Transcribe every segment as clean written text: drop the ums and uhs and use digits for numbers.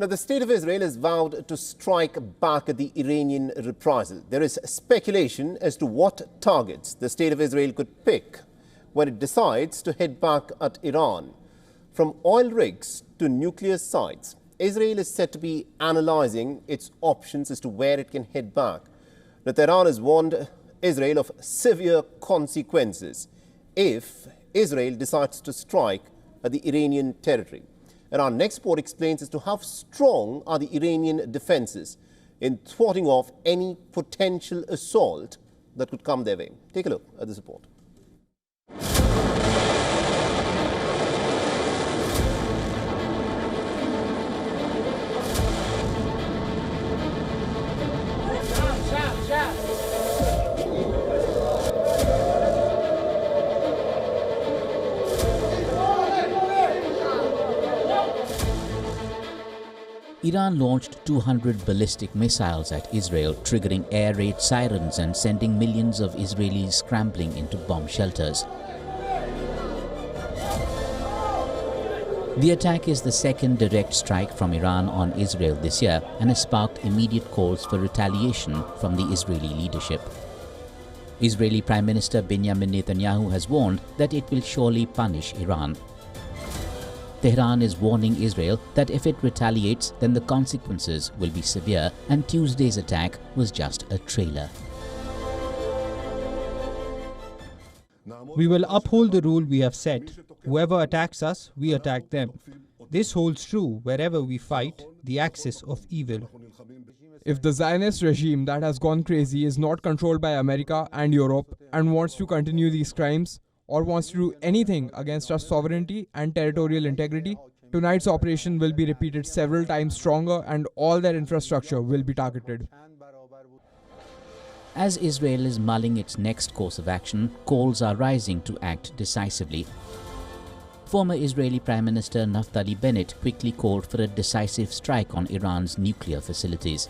Now, the state of Israel has vowed to strike back at the Iranian reprisal. There is speculation as to what targets the state of Israel could pick when it decides to head back at Iran. From oil rigs to nuclear sites, Israel is said to be analyzing its options as to where it can head back. Now, Tehran has warned Israel of severe consequences if Israel decides to strike at the Iranian territory. And our next report explains as to how strong are the Iranian defenses in thwarting off any potential assault that could come their way. Take a look at this report. Iran launched 200 ballistic missiles at Israel, triggering air raid sirens and sending millions of Israelis scrambling into bomb shelters. The attack is the second direct strike from Iran on Israel this year and has sparked immediate calls for retaliation from the Israeli leadership. Israeli Prime Minister Benjamin Netanyahu has warned that it will surely punish Iran. Tehran is warning Israel that if it retaliates, then the consequences will be severe, and Tuesday's attack was just a trailer. We will uphold the rule we have set. Whoever attacks us, we attack them. This holds true wherever we fight the axis of evil. If the Zionist regime that has gone crazy is not controlled by America and Europe and wants to continue these crimes, or wants to do anything against our sovereignty and territorial integrity, tonight's operation will be repeated several times stronger and all their infrastructure will be targeted. As Israel is mulling its next course of action, calls are rising to act decisively. Former Israeli Prime Minister Naftali Bennett quickly called for a decisive strike on Iran's nuclear facilities.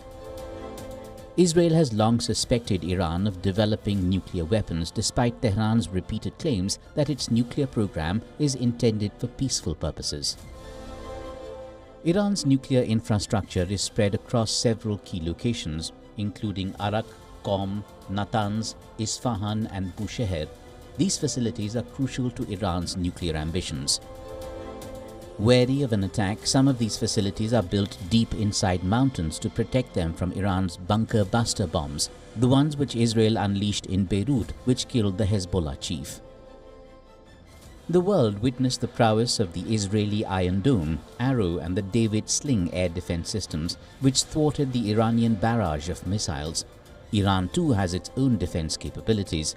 Israel has long suspected Iran of developing nuclear weapons despite Tehran's repeated claims that its nuclear program is intended for peaceful purposes. Iran's nuclear infrastructure is spread across several key locations, including Arak, Qom, Natanz, Isfahan and Bushehr. These facilities are crucial to Iran's nuclear ambitions. Wary of an attack, some of these facilities are built deep inside mountains to protect them from Iran's bunker buster bombs, the ones which Israel unleashed in Beirut, which killed the Hezbollah chief. The world witnessed the prowess of the Israeli Iron Dome, Arrow and the David Sling air defense systems, which thwarted the Iranian barrage of missiles. Iran too has its own defense capabilities.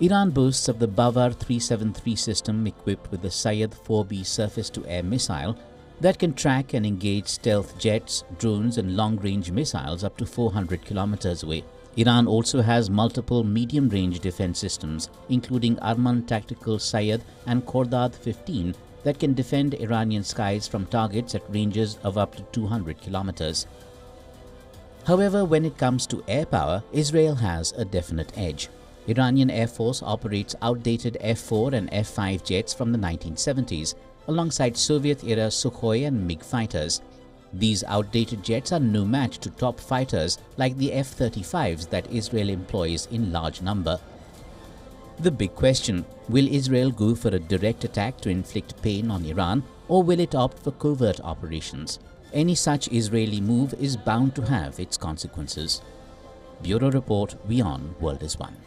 Iran boasts of the Bavar 373 system equipped with the Sayed 4B surface-to-air missile that can track and engage stealth jets, drones and long-range missiles up to 400 kilometers away. Iran also has multiple medium-range defense systems, including Arman Tactical Sayed and Khordad 15 that can defend Iranian skies from targets at ranges of up to 200 kilometers. However, when it comes to air power, Israel has a definite edge. Iranian Air Force operates outdated F-4 and F-5 jets from the 1970s, alongside Soviet-era Sukhoi and MiG fighters. These outdated jets are no match to top fighters like the F-35s that Israel employs in large number. The big question: will Israel go for a direct attack to inflict pain on Iran, or will it opt for covert operations? Any such Israeli move is bound to have its consequences. Bureau Report, WION World is One.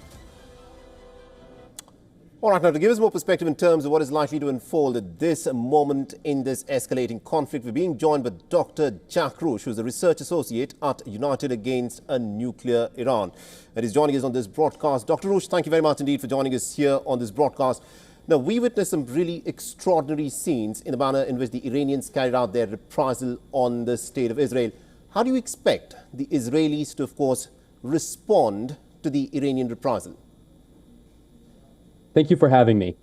All right, now to give us more perspective in terms of what is likely to unfold at this moment in this escalating conflict, we're being joined by Dr. Jack Rush, who's a research associate at United Against a Nuclear Iran. And he's joining us on this broadcast. Dr. Rush, thank you very much indeed for joining us here on this broadcast. Now, we witnessed some really extraordinary scenes in the manner in which the Iranians carried out their reprisal on the state of Israel. How do you expect the Israelis to, of course, respond to the Iranian reprisal? Thank you for having me.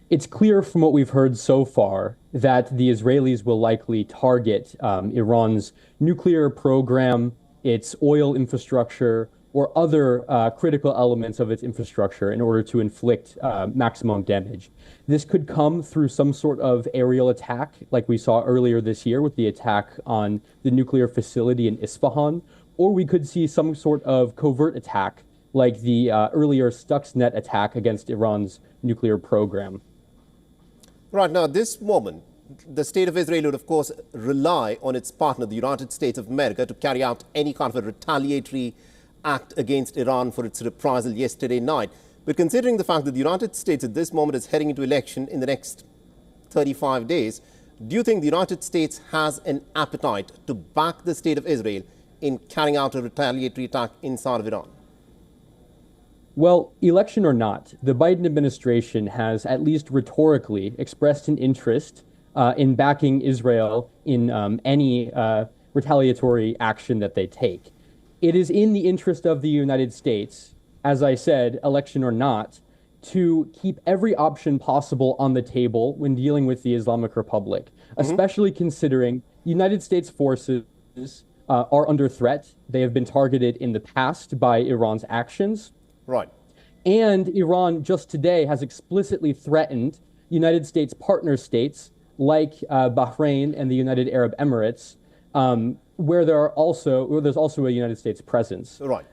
It's clear from what we've heard so far that the Israelis will likely target Iran's nuclear program, its oil infrastructure, or other critical elements of its infrastructure in order to inflict maximum damage. This could come through some sort of aerial attack, like we saw earlier this year with the attack on the nuclear facility in Isfahan, or we could see some sort of covert attack, like the earlier Stuxnet attack against Iran's nuclear program. Right, now, this moment, the state of Israel would, of course, rely on its partner, the United States of America, to carry out any kind of a retaliatory act against Iran for its reprisal yesterday night. But considering the fact that the United States at this moment is heading into election in the next 35 days, do you think the United States has an appetite to back the state of Israel in carrying out a retaliatory attack inside of Iran? Well, election or not, the Biden administration has, at least rhetorically, expressed an interest in backing Israel in any retaliatory action that they take. It is in the interest of the United States, as I said, election or not, to keep every option possible on the table when dealing with the Islamic Republic, especially considering United States forces are under threat. They have been targeted in the past by Iran's actions. Right. And Iran just today has explicitly threatened United States partner states like Bahrain and the United Arab Emirates, where there's also a United States presence. Right.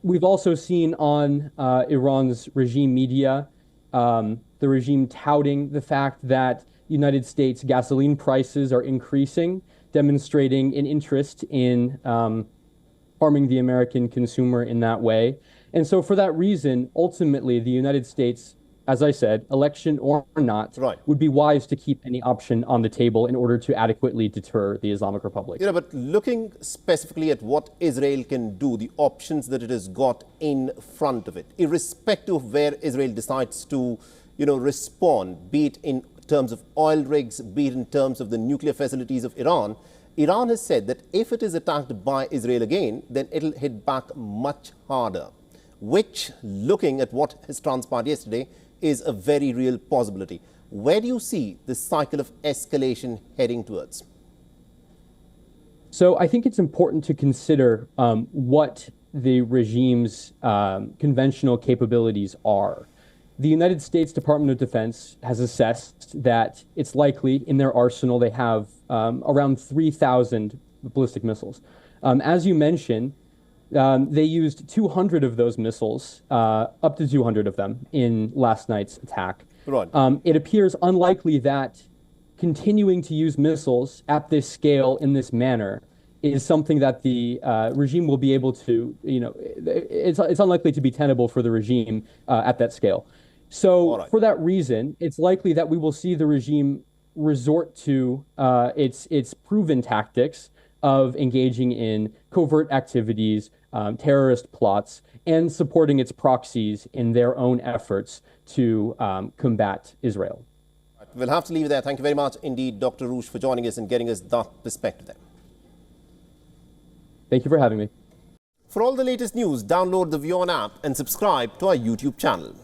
We've also seen on Iran's regime media the regime touting the fact that United States gasoline prices are increasing, demonstrating an interest in harming the American consumer in that way. And so for that reason, ultimately, the United States, as I said, election or not, would be wise to keep any option on the table in order to adequately deter the Islamic Republic. You know, but looking specifically at what Israel can do, the options that it has got in front of it, irrespective of where Israel decides to, respond, be it in terms of oil rigs, be it in terms of the nuclear facilities of Iran, Iran has said that if it is attacked by Israel again, then it'll hit back much harder, which, looking at what has transpired yesterday, is a very real possibility. Where do you see the cycle of escalation heading towards? So I think it's important to consider what the regime's conventional capabilities are. The United States Department of Defense has assessed that it's likely in their arsenal they have around 3,000 ballistic missiles. As you mentioned, they used 200 of those missiles, up to 200 of them, in last night's attack. Right. It appears unlikely that continuing to use missiles at this scale in this manner is something that the regime will be able to, it's unlikely to be tenable for the regime at that scale. So for that reason, it's likely that we will see the regime resort to its proven tactics of engaging in covert activities, terrorist plots, and supporting its proxies in their own efforts to combat Israel. We'll have to leave it there. Thank you very much indeed, Dr. Roosh, for joining us and getting us that perspective there. Thank you for having me. For all the latest news, download the WION app and subscribe to our YouTube channel.